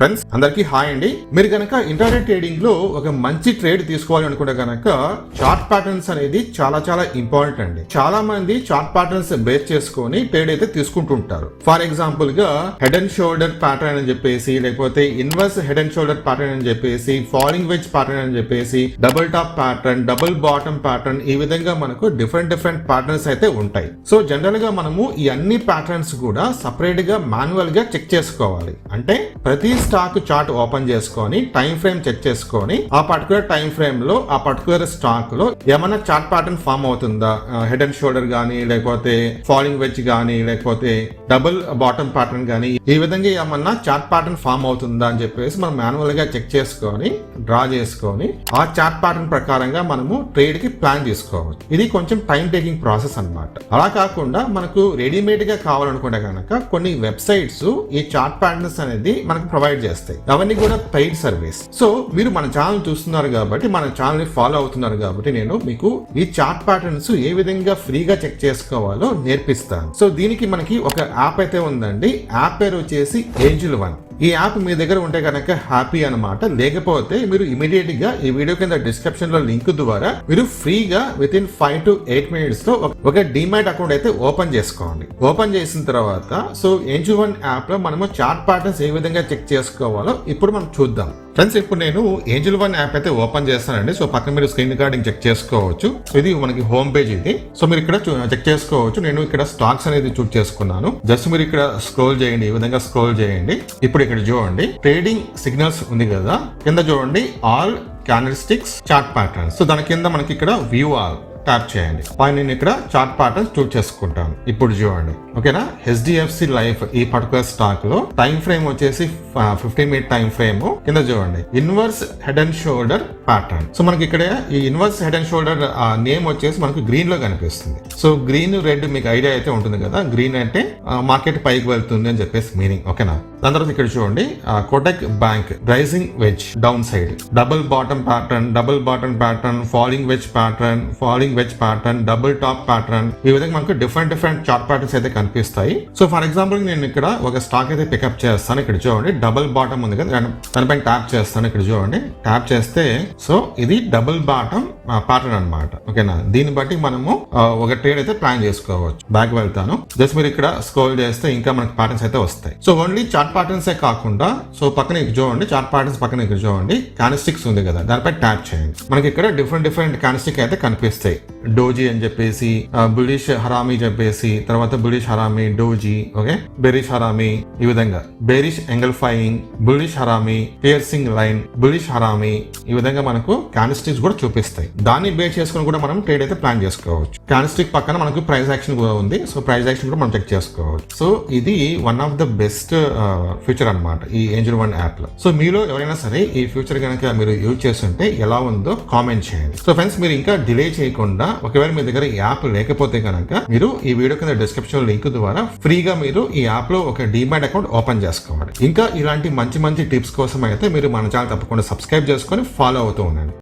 Friends అందరికీ hi అండి. మీరు గనక ఇంట్రాడే ట్రేడింగ్ లో ఒక మంచి ట్రేడ్ తీసుకోవాలి అనుకుంటే గనక చార్ట్ ప్యాటర్న్స్ అనేది చాలా చాలా ఇంపార్టెంట్ అండి. చాలా మంది చార్ట్ ప్యాటర్న్స్ బేస్ చేసుకొని ట్రేడ్ అయితే తీసుకుంటుంటారు. ఫర్ ఎగ్జాంపుల్ గా హెడ్ అండ్ షోల్డర్ ప్యాటర్న్ అని చెప్పేసి, లేకపోతే inverse head and shoulder pattern అని చెప్పేసి, ఫాలింగ్ వెజ్ ప్యాటర్న్ అని చెప్పేసి, double top pattern, double bottom pattern, ఈ విధంగా మనకు డిఫరెంట్ ప్యాటర్న్స్ అయితే ఉంటాయి. సో జనరల్ గా మనము ఈ అన్ని ప్యాటర్న్స్ కూడా సపరేట్ గా మాన్యువల్ గా చెక్ చేసుకోవాలి. అంటే ప్రతి స్టాక్ చార్ట్ ఓపెన్ చేసుకొని టైం ఫ్రేమ్ చెక్ చేసుకొని ఆ పర్టికులర్ టైం ఫ్రేమ్ లో ఆ పర్టికులర్ స్టాక్ లో ఏమైనా చార్ట్ ప్యాటర్న్ ఫామ్ అవుతుందా, హెడ్ అండ్ షోల్డర్ గానీ, లేకపోతే ఫాలింగ్ వెజ్ గానీ, లేకపోతే డబుల్ బాటమ్ ప్యాటర్న్ గానీ, ఈ విధంగా ఏమన్నా చార్ట్ ప్యాటర్న్ ఫామ్ అవుతుందా అని చెప్పేసి మనం మాన్యువల్ గా చెక్ చేసుకొని డ్రా చేసుకొని ఆ చార్ట్ ప్యాటర్న్ ప్రకారంగా మనము ట్రేడ్ కి ప్లాన్ చేసుకోవచ్చు. ఇది కొంచెం టైం టేకింగ్ ప్రాసెస్ అన్నమాట. అలా కాకుండా మనకు రెడీమేడ్ గా కావాలనుకుంటే కనుక కొన్ని వెబ్సైట్స్ ఈ చార్ట్ ప్యాటర్న్స్ అనేది మనకు ప్రొవైడ్ చేస్తాయి. అవన్నీ కూడా పెయిడ్ సర్వీస్. సో మీరు మన ఛానల్ చూస్తున్నారు కాబట్టి, మన ఛానల్ ని ఫాలో అవుతున్నారు కాబట్టి నేను మీకు ఈ చార్ట్ ప్యాటర్న్స్ ఏ విధంగా ఫ్రీగా చెక్ చేసుకోవాలో నేర్పిస్తాను. సో దీనికి మనకి ఒక యాప్ అయితే ఉందండి. యాప్ పేరు వచ్చేసి Angel1. ఈ యాప్ మీ దగ్గర ఉంటే కనుక హ్యాపీ అనమాట. లేకపోతే మీరు ఇమీడియట్ గా ఈ వీడియో కింద డిస్క్రిప్షన్ లో లింక్ ద్వారా మీరు ఫ్రీగా విత్ ఇన్ 5 to 8 minutes లో ఒక డిమాట్ అకౌంట్ అయితే ఓపెన్ చేసుకోండి. ఓపెన్ చేసిన తర్వాత సో Angel1 యాప్ లో మనము చార్ట్ ప్యాటర్న్స్ ఏ విధంగా చెక్ చేసుకోవాలో ఇప్పుడు మనం చూద్దాం. ఫ్రెండ్స్ ఇప్పుడు నేను Angel1 యాప్ అయితే ఓపెన్ చేస్తానండి. సో పక్కన మీరు స్క్రీన్ రికార్డింగ్ చెక్ చేసుకోవచ్చు. ఇది మనకి హోమ్ పేజ్ ఇది. సో మీరు ఇక్కడ చెక్ చేసుకోవచ్చు. నేను ఇక్కడ స్టాక్స్ అనేది చూస్ చేసుకున్నాను. జస్ట్ మీరు ఇక్కడ స్క్రోల్ చేయండి, ఈ విధంగా స్క్రోల్ చేయండి. ఇప్పుడు ఇక్కడ చూడండి ట్రేడింగ్ సిగ్నల్స్ ఉంది కదా, కింద చూడండి all candle sticks chart patterns. So దాని కింద మనకి ఇక్కడ వ్యూ ఆల్ ట్యాప్ చేయండి. నేను ఇక్కడ చార్ట్ ప్యాటర్న్స్ చూస్ చేసుకుంటాను. ఇప్పుడు చూడండి ఓకేనా. HDFC లైఫ్ ఈ పర్టికులర్ స్టాక్ లో టైం ఫ్రేమ్ వచ్చేసి 15 minute టైం ఫ్రేమ్. కింద చూడండి inverse head and shoulder pattern. So మనకి ఇక్కడ ఈ inverse head and shoulder name వచ్చేసి మనకు గ్రీన్ లో కనిపిస్తుంది. సో గ్రీన్ రెడ్ మీకు ఐడియా అయితే ఉంటుంది కదా. గ్రీన్ అంటే మార్కెట్ పైకి వెళ్తుంది అని చెప్పేసి మీనింగ్ ఓకేనా. దాని తర్వాత ఇక్కడ చూడండి Kotak bank rising wedge downside, double bottom pattern, double bottom pattern, falling wedge pattern, falling wedge pattern, double top pattern, ఈ విధంగా మనకు డిఫరెంట్ చార్ట్ ప్యాటర్న్స్ అయితే కనిపిస్తాయి. సో ఫర్ ఎగ్జాంపుల్ నేను ఇక్కడ ఒక స్టాక్ అయితే పికప్ చేస్తాను. ఇక్కడ చూడండి డబుల్ బాటమ్ ఉంది కదా, దానిపైన ట్యాప్ చేస్తాను. ఇక్కడ చూడండి ట్యాప్ చేస్తే సో ఇది డబుల్ బాటమ్ ప్యాటర్న్ అన్నమాట ఓకేనా. దీన్ని బట్టి మనము ఒక ట్రేడ్ అయితే ప్లాన్ చేసుకోవచ్చు. బ్యాక్ వెళ్తాను. జస్ట్ మీరు ఇక్కడ స్క్రోల్ చేస్తే ఇంకా మనకి ప్యాటర్న్స్ అయితే వస్తాయి. సో ఓన్లీ చార్ట్ ప్యాటర్న్స్ ఏ కాకుండా సో పక్కన ఇక్కడ చూడండి చార్ట్ ప్యాటర్న్స్ పక్కన ఇక్కడ చూడండి క్యాండిల్స్టిక్స్ ఉంది కదా, దానిపై ట్యాప్ చేయండి. మనకి ఇక్కడ డిఫరెంట్ క్యాండిల్స్టిక్ అయితే కనిపిస్తాయి. డోజీ అని చెప్పేసి, బులిష్ హరామీ చెప్పేసి, తర్వాత bullish harami, doji okay, bearish harami, ఈ విధంగా bearish ఎంగల్ఫైయింగ్, bullish harami, piercing line, bullish harami, ఈ విధంగా మనకు క్యాండిల్స్టిక్స్ కూడా చూపిస్తాయి. దాన్ని బేస్ చేసుకుని కూడా మనం ట్రేడ్ అయితే ప్లాన్ చేసుకోవచ్చు. క్యాండిల్స్టిక్ పక్కన మనకు ప్రైస్ యాక్షన్ కూడా ఉంది. సో ప్రైస్ యాక్షన్ కూడా మనం చెక్ చేసుకోవచ్చు. సో ఇది one of the best feature అన్నమాట ఈ Angel1 యాప్ లో. సో మీలో ఎవరైనా సరే ఈ ఫీచర్ కనుక మీరు యూజ్ చేస్తుంటే ఎలా ఉందో కామెంట్ చేయండి. సో ఫ్రెండ్స్ మీరు ఇంకా డిలే చేయకుండా ఒకవేళ మీ దగ్గర ఈ యాప్ లేకపోతే కనుక మీరు ఈ వీడియో కింద డిస్క్రిప్షన్ లింక్ ద్వారా ఫ్రీగా మీరు ఈ యాప్ లో ఒక డిమాట్ అకౌంట్ ఓపెన్ చేసుకోవాలి. ఇంకా ఇలాంటి మంచి టిప్స్ కోసం అయితే మీరు మన ఛానల్ తప్పకుండా సబ్స్క్రైబ్ చేసుకొని ఫాలో అవుతూ ఉండండి.